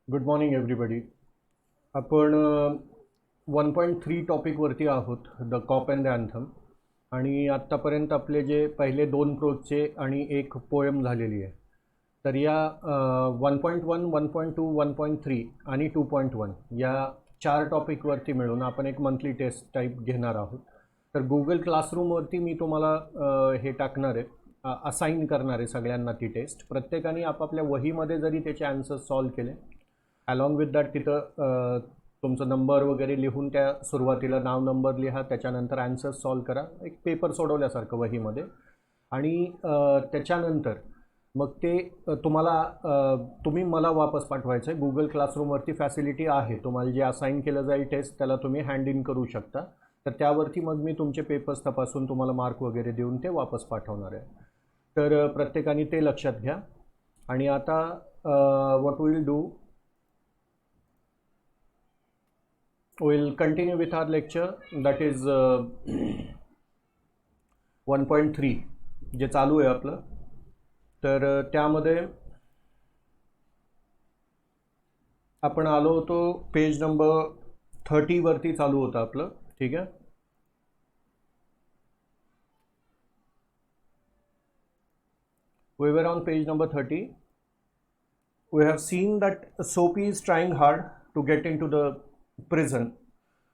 Good morning everybody. आपण 1.3 टॉपिकवरती आहोत, the cop and the anthem. आणि आत्तापर्यंत आपले जे पहिले दोन प्रोजचे आणि एक पोएम झालेली आहे. तर या 1.1, 1.2, 1.3 आणि 2.1 या चार टॉपिकवरती मिळून आपण एक मंथली टेस्ट टाईप घेणार आहोत. तर गुगल क्लासरूमवरती मी तुम्हाला हे टाकणार आहे, असाईन करणार आहे सगळ्यांना ती टेस्ट. प्रत्येकाने आपापल्या वहीमध्ये जरी त्याचे आन्सर्स सॉल्व केले, अलॉंग विथ दॅट तिथं तुमचं नंबर वगैरे लिहून त्या सुरुवातीला नाव नंबर लिहा, त्याच्यानंतर आन्सर्स सॉल्व करा, एक पेपर सोडवल्यासारखं वहीमध्ये. आणि त्याच्यानंतर मग ते तुम्ही मला वापस पाठवायचं आहे. गुगल क्लासरूमवरती फॅसिलिटी आहे, तुम्हाला जे असाईन केलं जाईल टेस्ट त्याला तुम्ही हँड इन करू शकता. तर त्यावरती मग मी तुमचे पेपर्स तपासून तुम्हाला मार्क वगैरे देऊन ते वापस पाठवणार आहे. तर प्रत्येकाने ते लक्षात घ्या. आणि आता what will do, we'll continue with our lecture, that is 1.3 जे चालू आहे आपलं. तर त्यामध्ये आपण आलो होतो पेज नंबर 30 वरती चालू होतं आपलं. ठीक आहे. We were on page number 30. We have seen that Soapy is trying hard to get into the prison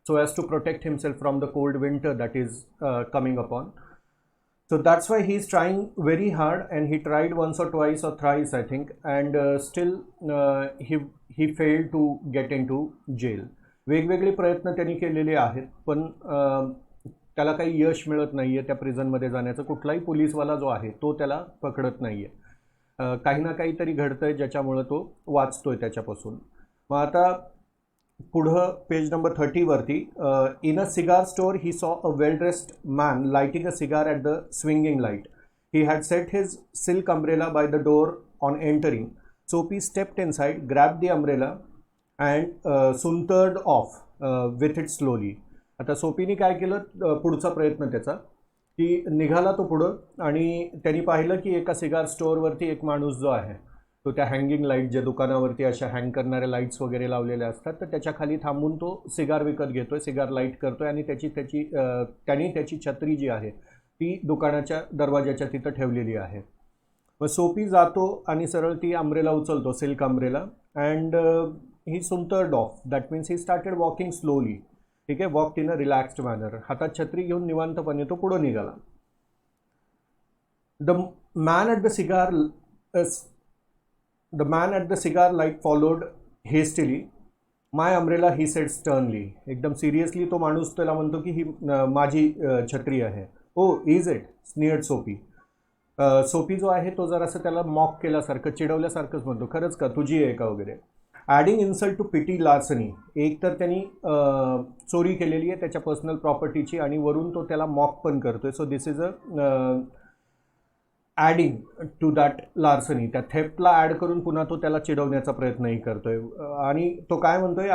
so as to protect himself from the cold winter that is coming upon. So that's why he's trying very hard, and he tried once or twice or thrice I think, and still he failed to get into jail. वेगवेगळे प्रयत्न त्यांनी केलेले आहेत, पण त्याला काही यश मिळत नाही आहे त्या प्रिझनमध्ये जाण्याचं. कुठलाही पोलीसवाला जो आहे तो त्याला पकडत नाही आहे. काही ना काहीतरी घडतं आहे ज्याच्यामुळं तो वाचतोय त्याच्यापासून. मग आता पुढं पेज नंबर 30 वरती, in a cigar store he saw a well dressed man lighting a cigar at the swinging light. He had set his silk umbrella by the door on entering. Soapy stepped inside, grab the umbrella and sauntered off with it slowly. आता सोपीने काय केलं, पुढचा प्रयत्न त्याचा की निघाला तो पुढं, आणि त्यांनी पाहिलं की एका सिगार स्टोअरवरती एक माणूस जो आहे तो त्या हँगिंग लाईट, जे दुकानावरती अशा हँग करणाऱ्या लाईट्स वगैरे लावलेल्या असतात, तर त्याच्या खाली थांबून तो सिगार विकत घेतोय, सिगार लाईट करतोय. आणि त्यांनी त्याची छत्री जी आहे ती दुकानाच्या दरवाजाच्या तिथं ठेवलेली आहे. मग सोपी जातो आणि सरळ ती अम्ब्रेला उचलतो, silk umbrella, and he sauntered off. That means he started walking slowly. ठीक आहे, walk in a relaxed manner. हातात छत्री घेऊन निवांतपणे तो पुढं निघाला. The man at the cigar light followed hastily. My umbrella, he said sternly. एकदम सिरियसली तो माणूस त्याला म्हणतो की ही माझी छत्री आहे. Oh, is it? sneered सोपी. सोपी जो आहे तो जरासं त्याला मॉक केल्यासारखं, चिडवल्यासारखंच म्हणतो, खरंच का, तुझी आहे का वगैरे. ॲडिंग इन्सल्ट टू पिटी लार्सनी. एक तर त्यांनी चोरी केलेली आहे त्याच्या पर्सनल प्रॉपर्टीची, आणि वरून तो त्याला मॉक पण करतोय. So this is a adding to that लार्सनी. त्या थेफ्टला ॲड करून पुन्हा तो त्याला चिडवण्याचा प्रयत्नही करतोय. आणि तो काय म्हणतोय,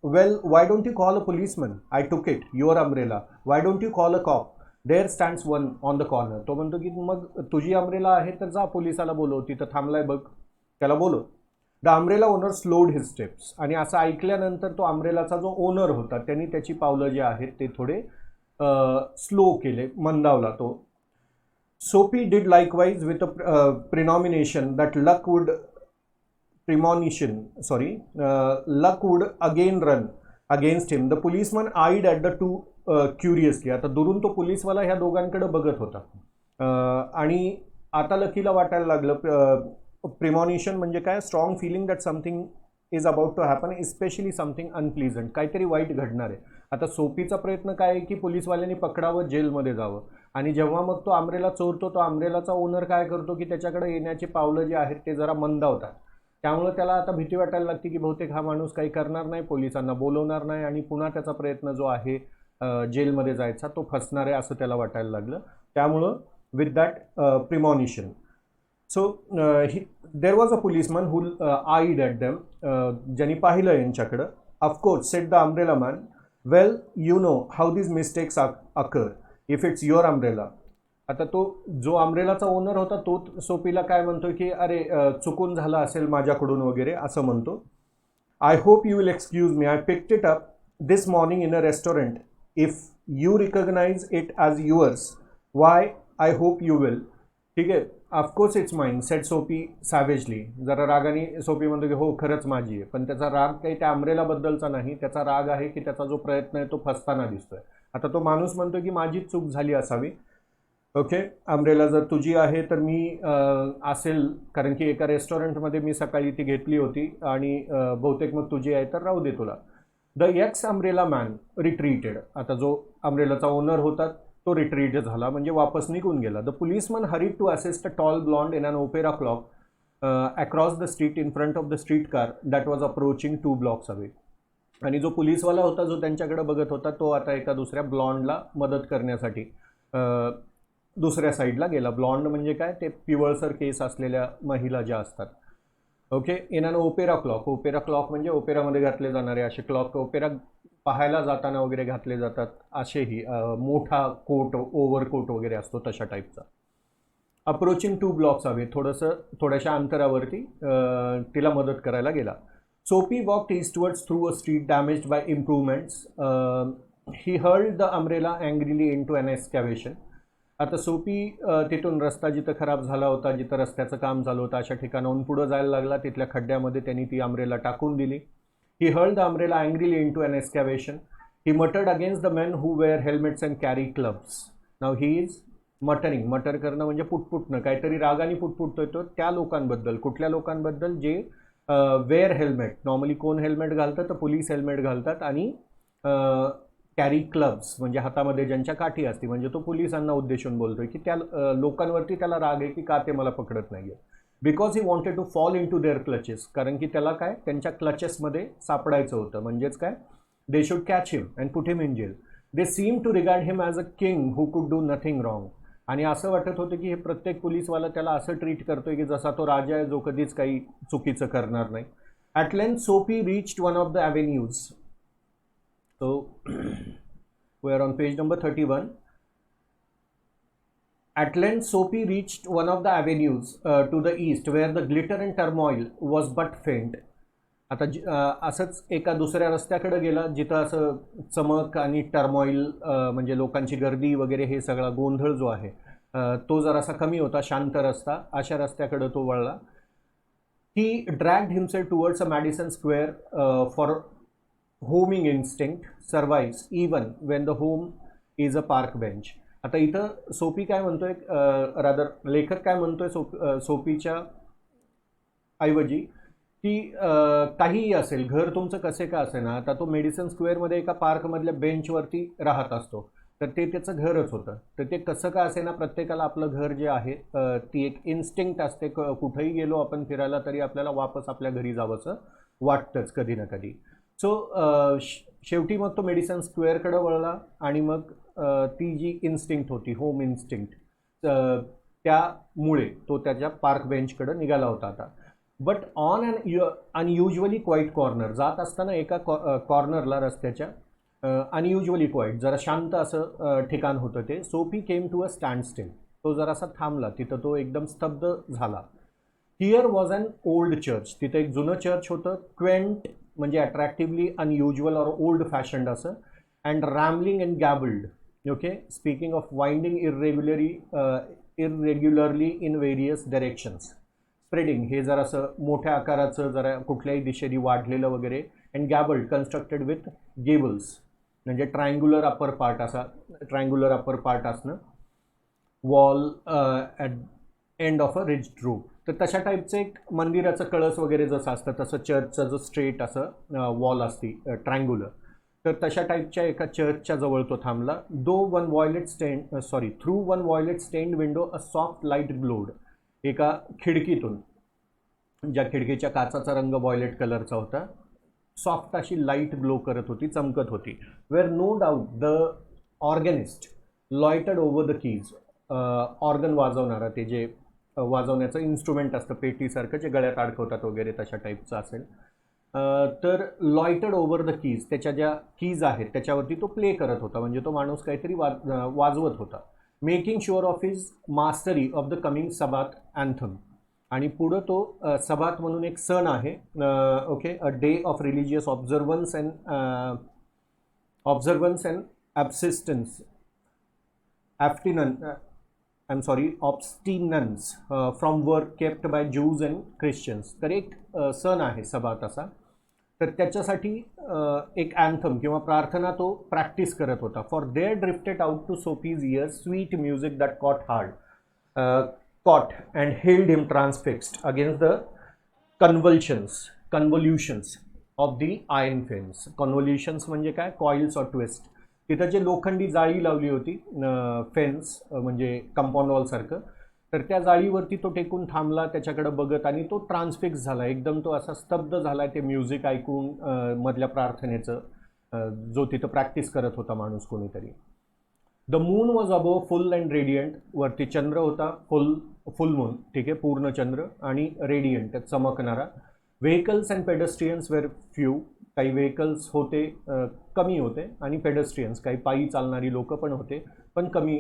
well, why don't you call a policeman, I took it, your umbrella, why don't you call a cop, there stands one on the corner. तो म्हणतो की मग तुझी अम्ब्रेला आहे तर जा पोलिसाला बोलव, तिथं थांबलाय बघ, त्याला बोलव. The umbrella owner slowed his steps. आणि असं ऐकल्यानंतर तो अम्ब्रेलाचा जो ओनर होता त्यांनी त्याची पावलं जे आहेत ते थोडे स्लो केले, मंदावला तो. Soapy did likewise with a premonition that luck would again run against him. The policeman eyed at the two curiously. आता दुरून तो पोलीसवाला ह्या दोघांकडे बघत होता. आणि आता लकीला वाटायला लागलं. प्रिमॉनिशन म्हणजे काय, strong feeling that something is about to happen, especially something unpleasant, काहीतरी वाईट घडणार आहे. आता सोपीचा प्रयत्न काय आहे की पोलीसवाल्यांनी पकडावं, जेलमध्ये जावं. आणि जेव्हा मग तो अम्ब्रेला चोरतो, तो अम्ब्रेलाचा ओनर काय करतो की त्याच्याकडे येण्याची पावलं जी आहेत ते जरा मंदावतात. त्यामुळे त्याला आता भीती वाटायला लागते की बहुतेक हा माणूस काही करणार नाही, पोलिसांना बोलवणार नाही, आणि पुन्हा त्याचा प्रयत्न जो आहे जेलमध्ये जायचा तो फसणार आहे असं त्याला वाटायला लागलं. त्यामुळं with that premonition, so there was a policeman who eyed at them. ज्यांनी पाहिलं यांच्याकडं. Of course, said the umbrella man, well, you know how these mistakes occur. if it's your umbrella. आता तो जो अम्ब्रेलाचा ओनर होता तो सोपीला काय म्हणतोय की अरे चुकून झालं असेल माझ्याकडून वगैरे असं म्हणतो. I hope you will excuse me. I picked it up this morning in a restaurant. If you recognize it as yours, why? I hope you will. ठीक आहे. ऑफकोर्स इट्स माइन सेट सोपी सॅवेजली. जरा रागाने सोपी म्हणतो की हो खरंच माझी आहे, पण त्याचा राग काही त्या अम्ब्रेलाबद्दलचा नाही, त्याचा राग आहे की त्याचा जो प्रयत्न आहे तो फसताना दिसतोय. आता तो माणूस म्हणतो की माझी चूक झाली असावी. ओके, अम्ब्रेला जर तुझी आहे तर मी असेल, कारण की एका रेस्टॉरंटमध्ये मी सकाळी ती घेतली होती आणि बहुतेक मग तुझी आहे तर राहू दे तुला. The x umbrella man retreated. आता जो अम्ब्रेलाचा ओनर होता तो रिट्रीट झाला, म्हणजे वापस निघून गेला. The policeman hurried to assist a tall blonde in an opera cloak across the street in front of the street car that was approaching 2 blocks away. आणि जो पोलीसवाला होता जो त्यांच्याकडे बघत होता तो आता एका दुसऱ्या ब्लॉन्डला मदत करण्यासाठी दुसऱ्या साईडला गेला. ब्लॉन्ड म्हणजे काय, ते पिवळसर केस असलेल्या महिला ज्या असतात. Okay, in an opera cloak. Opera cloak म्हणजे ओपेरामध्ये घातले जाणारे असे क्लॉक, ओपेरा पाहायला जाताना वगैरे घातले जातात असेही. मोठा कोट, ओव्हरकोट वगैरे असतो तशा टाईपचा. अप्रोचिंग 2 blocks अवे, थोड्याशा अंतरावरती तिला मदत करायला गेला. Soapy walked eastwards through a street damaged by improvements. He hurled the umbrella angrily into an excavation. आता सोपी तिथून रस्ता जिथं खराब झाला होता, जिथं रस्त्याचं काम चालू होतं अशा ठिकाणाहून पुढं जायला लागला. तिथल्या खड्ड्यामध्ये त्यांनी ती अम्ब्रेला टाकून दिली. He hurled the umbrella angrily into an excavation. He muttered against the men who wear helmets and carry clubs. Now he is muttering. Mutter करणं म्हणजे पुटपुटणं, काहीतरी रागाने पुटपुटतोय तो त्या लोकांबद्दल. कुठल्या लोकांबद्दल? जे वेअर हेल्मेट. नॉर्मली कोण हेल्मेट घालतं तर पोलीस हेल्मेट घालतात, आणि कॅरी क्लब्स म्हणजे हातामध्ये ज्यांच्या काठी असते, म्हणजे तो पोलिसांना उद्देशून बोलतोय की त्या लोकांवरती त्याला राग आहे की का ते मला पकडत नाही आहे. Because he wanted to fall into their clutches. कारण की त्याला काय, त्यांच्या क्लचेसमध्ये सापडायचं होतं. म्हणजेच काय, they should catch him and put him in jail. They seem to regard him as a king who could do nothing wrong. आणि असं वाटत होतं की हे प्रत्येक पोलीसवाला त्याला असं ट्रीट करतोय की जसा तो राजा आहे जो कधीच काही चुकीचं करणार नाही. ॲट लेंथ सोपी reached one of the avenues. So we are on page number 31. At length Sophie reached one of the avenues to the east where the glitter and turmoil was but faint. आता असंच एका दुसऱ्या रस्त्याकडे गेला जिथं असं चमक आणि टर्मॉईल म्हणजे लोकांची गर्दी वगैरे हे सगळा गोंधळ जो आहे तो जरासा कमी होता, शांत रस्ता, अशा रस्त्याकडे तो वळला. He dragged himself towards a Madison Square for homing instinct survives even when the home is a park bench. आता इथं सोपी काय म्हणतोय, रादर लेखक काय म्हणतोय सोपीच्या ऐवजी की काहीही असेल, घर तुमचं कसे का असे ना, आता तो मेडिसन स्क्वेअरमध्ये एका पार्कमधल्या बेंचवरती राहत असतो, तर ते त्याचं घरच होतं. तर ते कसं का असे ना, प्रत्येकाला आपलं घर जे आहे ती एक इन्स्टिंक्ट असते. कुठेही गेलो आपण फिरायला तरी आपल्याला वापस आपल्या घरी जावंसं वाटतंच कधी ना कधी. सो शेवटी मग तो मेडिसन स्क्वेअरकडे वळला आणि मग ती जी इन्स्टिंक्ट होती, होम इन्स्टिंक्ट, त्यामुळे तो त्याच्या पार्क बेंचकडे निघाला होता आता. But on an unusually quiet corner, जात असताना एका कॉर्नरला रस्त्याच्या अनयुजली क्वाईट, जरा शांत असं ठिकाण होतं ते. Soapy came to a standstill. तो जरासा थांबला, तिथं तो एकदम स्तब्ध झाला. Here was an old church. तिथं एक जुनं चर्च होतं. क्वेंट म्हणजे attractively unusual or old fashioned असं. And rambling and gabled. Okay, speaking of winding irregularly in various directions. Spreading हे जरासं मोठ्या आकाराचं, जरा कुठल्याही दिशेने वाढलेलं वगैरे. And gabled constructed with gables म्हणजे ट्रायंग्युलर अपर पार्ट, असा ट्रायंग्युलर अपर पार्ट असणं. Wall at end of a rigid roof. तर तशा टाईपचं एक मंदिराचं कळस वगैरे जसं असतं तसं चर्चचं जो स्ट्रेट असं वॉल असती ट्रायंग्युलर, तर तशा टाईपच्या एका चर्चच्या जवळ तो थांबला. Through one violet stained window a soft light glowed. एका खिडकीतून, ज्या खिडकीच्या काचाचा रंग व्हायलेट कलरचा होता, सॉफ्ट अशी लाईट ग्लो करत होती, चमकत होती. Where no doubt the organist loitered over the keys. Organ वाजवणारा, ते जे वाजवण्याचं इन्स्ट्रुमेंट असतं पेटीसारखं जे गळ्यात अडकवतात वगैरे तशा टाईपचं असेल, तर लॉयटर्ड ओव्हर द कीज, त्याच्या ज्या कीज आहेत त्याच्यावरती तो प्ले करत होता, म्हणजे तो माणूस काहीतरी वाजवत होता. Making sure of his mastery of the coming sabbath anthem. आणि पुढं तो सबाथ म्हणून एक सण आहे, okay, a day of religious observance and abstinence abstinence from work kept by Jews and Christians. तर एक सण आहे सबाथ असा. तर त्याच्यासाठी एक अँथम किंवा प्रार्थना तो प्रॅक्टिस करत होता. For there drifted out to Soapy's ears sweet music that caught and held him transfixed against the convolutions of the iron fence. Convolutions म्हणजे काय, कॉइल्स ऑर ट्विस्ट. तिथं जे लोखंडी जाळी लावली होती, फेन्स म्हणजे कंपाऊंड वॉल सारखं, तर त्या जाळीवरती तो टेकून थांबला त्याच्याकडे बघत आणि तो ट्रान्सफिक्स झाला, एकदम तो असा स्तब्ध झाला ते म्युझिक ऐकून मधल्या प्रार्थनेचं, जो तिथं प्रॅक्टिस करत होता माणूस कोणीतरी. The moon was above full and radiant. वरती चंद्र होता, फुल मून, ठीक आहे, पूर्ण चंद्र, आणि रेडियंट चमकणारा. Vehicles and pedestrians were few. काही व्हेकल्स होते, कमी होते, आणि पेडेस्ट्रियन्स काही पायी चालणारी लोक पण होते, पण कमी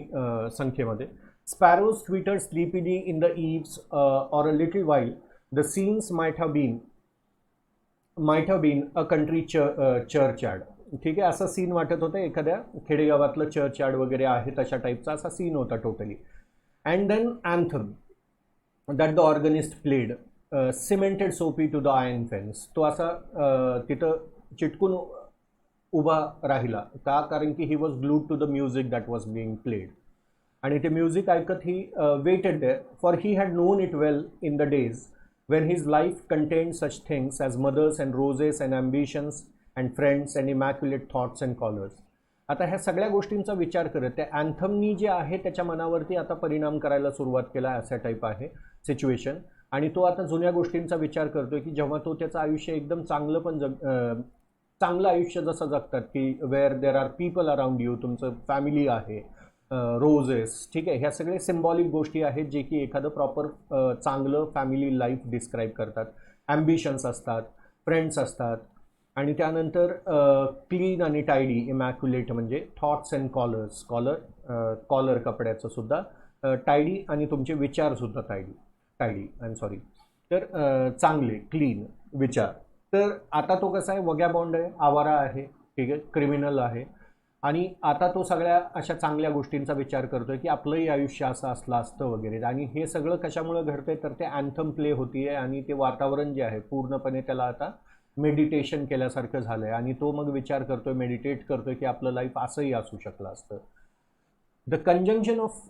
संख्येमध्ये. Sparrows twitter sleepily in the eaves or a little while. The scenes might have been a country churchyard. ठीक आहे, असा सीन वाटत होतं, एखाद्या खेडेगावातलं चर्चयार्ड वगैरे आहे तशा टाईपचा असा सीन होता totally. And then anthem that the organist played cemented Soapy to the iron fence. तो असा तिथं चिटकून उभा राहिला का, कारण की he was glued to the music that was being played. आणि ते म्युझिक ऐकत he waited there, for he had known it well in the days when his life contained such things as mothers and roses and ambitions and friends and immaculate thoughts and colors. आता ह्या सगळ्या गोष्टींचा विचार करत त्या अँथमनी जे आहे त्याच्या मनावरती आता परिणाम करायला सुरुवात केला, असा टाईप आहे सिच्युएशन. आणि तो आता जुन्या गोष्टींचा विचार करतोय की जेव्हा तो त्याचं आयुष्य एकदम चांगलं पण चांगलं आयुष्य जसं जगतात की where there are people around you, तुमचं फॅमिली आहे, रोजेस, ठीक आहे, ह्या सगळे सिम्बॉलिक गोष्टी आहेत जे की एखादं प्रॉपर चांगलं फॅमिली लाईफ डिस्क्राईब करतात. ॲम्बिशन्स असतात, फ्रेंड्स असतात, आणि त्यानंतर क्लीन आणि टायडी, इमॅक्युलेट म्हणजे थॉट्स अँड कॉलर्स, कॉलर कपड्याचं सुद्धा टायडी, आणि तुमचे विचारसुद्धा टायडी तर चांगले क्लीन विचार. तर आता तो कसा आहे, वगॅबॉन्ड आहे, आवारा आहे, ठीक आहे, क्रिमिनल आहे, आणि आता तो सगळ्या अशा चांगल्या गोष्टींचा विचार करतोय की आपलंही आयुष्य असं असलं असतं वगैरे. आणि हे सगळं कशामुळे घडतंय, तर ते अँथम प्ले होतीये, आणि ते वातावरण जे आहे पूर्णपणे त्याला आता मेडिटेशन केल्यासारखं झालंय, आणि तो मग विचार करतोय, मेडिटेट करतोय की आपलं लाईफ असंही असू शकलं असतं. The conjunction of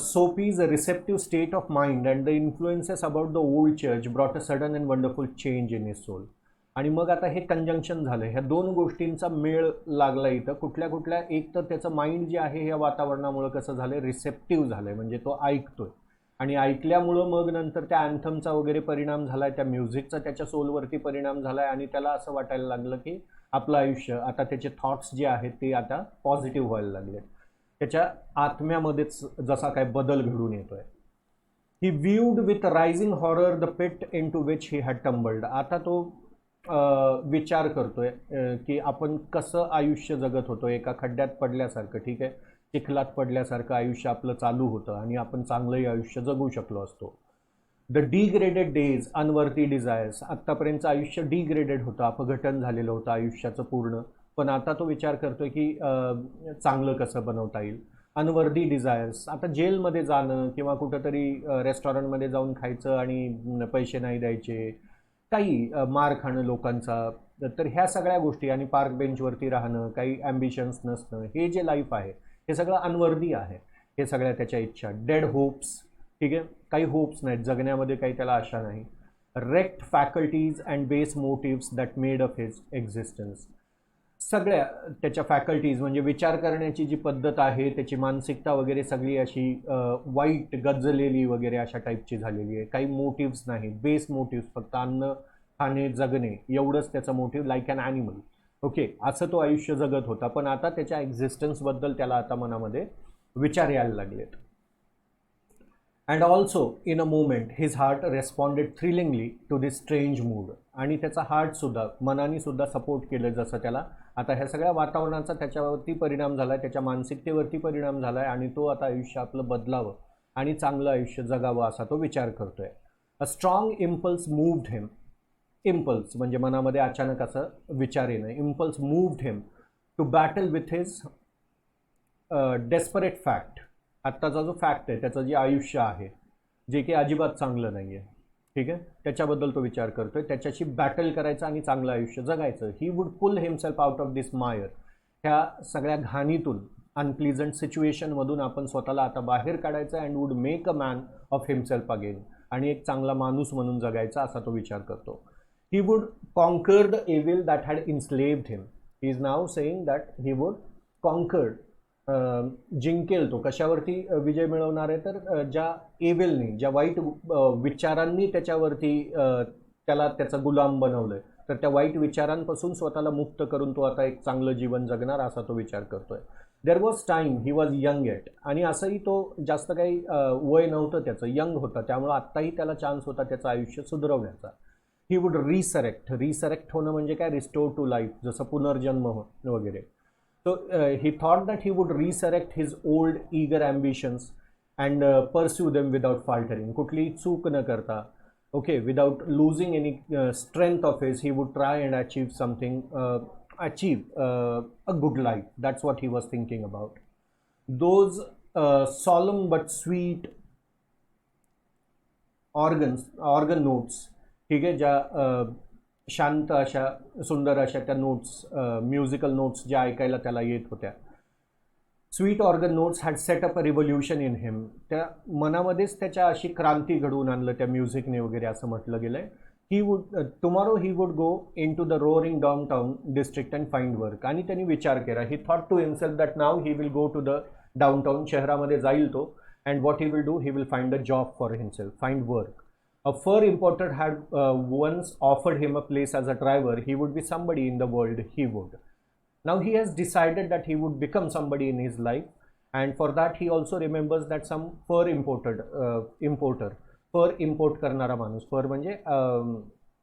Sophie's receptive state of mind and the influences about the old church brought a sudden and wonderful change in his soul. आणि मग आता हे कंजंक्शन झालं, ह्या दोन गोष्टींचा मेळ लागला इथं. कुठल्या एक तर त्याचं माइंड जे आहे ह्या वातावरणामुळे कसं झालंय, रिसेप्टिव्ह झालंय, म्हणजे तो ऐकतोय, आणि ऐकल्यामुळं मग नंतर त्या अँथमचा वगैरे परिणाम झालाय, त्या म्युझिकचा त्याच्या सोलवरती परिणाम झालाय, आणि त्याला असं वाटायला लागलं की आपलं आयुष्य आता, त्याचे थॉट्स जे आहेत ते आता पॉझिटिव्ह व्हायला लागले, त्याच्या आत्म्यामध्येच जसा काय बदल घडून येतोय. He viewed with rising horror the pit into which he had tumbled. आता तो विचार करतोय की आपण कसं आयुष्य जगत होतो, एका खड्ड्यात पडल्यासारखं, ठीक आहे, चिखलात पडल्यासारखं आयुष्य आपलं चालू होतं, आणि आपण चांगलंही आयुष्य जगू शकलो असतो. The degraded days, unworthy desires. आत्तापर्यंतचं आयुष्य डिग्रेडेड होतं, अपघटन झालेलं होतं आयुष्याचं पूर्ण, पण आता तो विचार करतोय की चांगलं कसं बनवता येईल. अनवर्दी डिझायर्स, आता जेलमध्ये जाणं किंवा कुठंतरी रेस्टॉरंटमध्ये जाऊन खायचं आणि पैसे नाही द्यायचे, काही मार खाणं लोकांचा, तर ह्या सगळ्या गोष्टी, आणि पार्क बेंचवरती राहणं, काही ॲम्बिशन्स नसणं, हे जे लाईफ आहे हे सगळं अनवर्दी आहे, हे सगळ्या त्याच्या इच्छा. डेड होप्स, ठीक आहे, काही होप्स नाहीत जगण्यामध्ये, काही त्याला आशा नाही. Wrecked faculties and base motives that made of his existence. सगळ्या त्याच्या फॅकल्टीज म्हणजे विचार करण्याची जी पद्धत आहे, त्याची मानसिकता वगैरे सगळी अशी वाईट, गजलेली वगैरे अशा टाईपची झालेली आहे. काही मोटिव्स नाही, बेस मोटिव्स, फक्त अन्न खाणे, जगणे, एवढंच त्याचं motive, like an animal, okay, असं तो आयुष्य जगत होता. पण आता त्याच्या एक्झिस्टन्सबद्दल त्याला आता मनामध्ये विचार यायला लागलेत. And also in a moment his heart responded thrillingly to this strange mood. आणि त्याचा हार्टसुद्धा, मनाने सुद्धा सपोर्ट केलं जसं त्याला आता ह्या सगळ्या वातावरणाचा त्याच्यावरती परिणाम झाला आहे, त्याच्या मानसिकतेवरती परिणाम झाला आहे आणि तो आता आयुष्य आपलं बदलावं आणि चांगलं आयुष्य जगावं असा तो विचार करतोय. A strong impulse moved him. Impulse म्हणजे मनामध्ये अचानक असं विचार येणं. Impulse moved him to battle with his desperate fact. आत्ताचा जो फॅक्ट आहे, त्याचं जे आयुष्य आहे, जे की अजिबात चांगलं नाही आहे, ठीक आहे, त्याच्याबद्दल तो विचार करतोय. त्याच्याशी बॅटल करायचं आणि चांगलं आयुष्य जगायचं. He would pull himself out of this mire. ह्या सगळ्या घाणीतून, अनप्लिजंट सिच्युएशनमधून आपण स्वतःला आता बाहेर काढायचं and would make a man of himself again. आणि एक चांगला माणूस म्हणून जगायचा असा तो विचार करतो. He would conquer the evil that had enslaved him. He is now saying that he would conquered, जिंकेल तो. कशावरती विजय मिळवणार आहे? तर ज्या एविलनी, ज्या वाईट विचारांनी त्याच्यावरती त्याला त्याचा गुलाम बनवलंय, तर त्या वाईट विचारांपासून स्वतःला मुक्त करून तो आता एक चांगलं जीवन जगणार असा तो विचार करतोय. There was time he was young eight. आणि असंही तो जास्त काही वय नव्हतं त्याचं, यंग होता, त्यामुळं आत्ताही त्याला चान्स होता त्याचं आयुष्य सुधरवण्याचा. He would resurrect. रिसरेक्ट होणं म्हणजे काय? रिस्टोर टू लाईफ, जसं पुनर्जन्म वगैरे. So he thought that he would resurrect his old eager ambitions and pursue them without faltering. कुठली चूक न करता, okay, without losing any strength of his, he would try and achieve something, a good life. That's what he was thinking about. Those solemn but sweet organ notes, ठीक आहे, ज्या शांत अशा, सुंदर अशा त्या नोट्स, म्युझिकल नोट्स ज्या ऐकायला त्याला येत होत्या. Sweet organ notes had set up a revolution in him. त्या मनामध्येच त्याच्या अशी क्रांती घडवून आणलं त्या म्युझिकने वगैरे असं म्हटलं गेलंय. He would tomorrow he would go into the roaring downtown district and find work. आणि त्यांनी विचार केला, he thought to himself that now he will go to the downtown. शहरामध्ये जाईल तो, and what he will do, he will find a job for himself, find work. A fur importer had once offered him a place as a driver. He would be somebody in the world, he would. Now he has decided that he would become somebody in his life, and for that he also remembers that some fur importer, fur import करणारा माणूस. Fur म्हणजे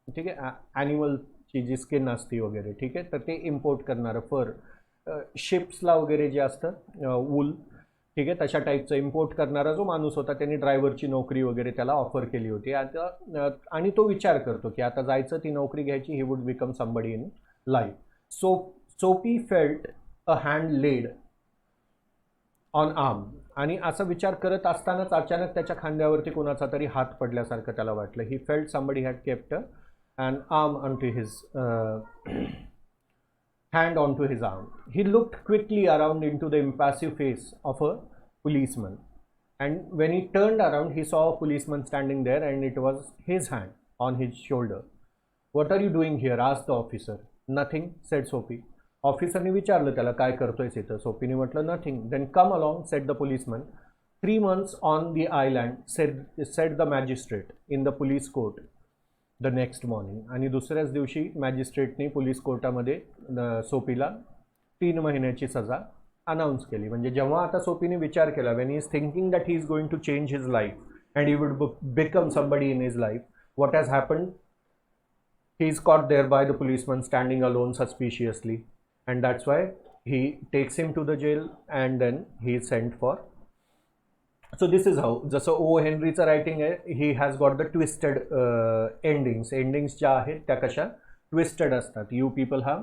ठीक आहे, ॲनिमलची जी skin असती वगैरे, ठीक आहे, तर ते इम्पोर्ट करणारं फर, शिप्सला वगैरे जे असतं वूल, ठीक आहे, तशा टाईपचं इम्पोर्ट करणारा जो माणूस होता, त्यांनी ड्रायव्हरची नोकरी वगैरे त्याला ऑफर केली होती. आता आणि तो विचार करतो की आता जायचं, ती नोकरी घ्यायची. He would become somebody in life. Sophie felt a hand laid on arm. आणि असा विचार करत असतानाच अचानक त्याच्या खांद्यावरती कोणाचा तरी हात पडल्यासारखं त्याला वाटलं. He felt somebody had kept an arm onto his hand onto his arm. He looked quickly around into the impassive face of a policeman, and when he turned around, he saw a policeman standing there, and it was his hand on his shoulder. What are you doing here? asked the officer. Nothing, said Sophie. ऑफिसरने विचारलं त्याला, काय करतोयस इथं? सोफीने म्हटलं, nothing. Then come along, said the policeman. 3 months on the island, said the magistrate in the police court the next morning. आणि दुसऱ्याच दिवशी मॅजिस्ट्रेटने police कोर्टामध्ये सोपीला 3 महिन्याची सजा अनाऊन्स केली. म्हणजे जेव्हा आता सोपीने विचार केला, when he is thinking that he is going to change his life and he would become somebody in his life, what has happened? He is caught there by the policeman standing alone suspiciously, and that's why he takes him to the jail and then he is sent for. So this is how, जसं O हेनरीचं writing आहे, he has got the twisted endings. Endings ज्या आहेत त्या कशा twisted असतात. You people have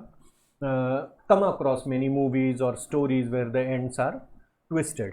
come across many movies और stories where the ends are twisted.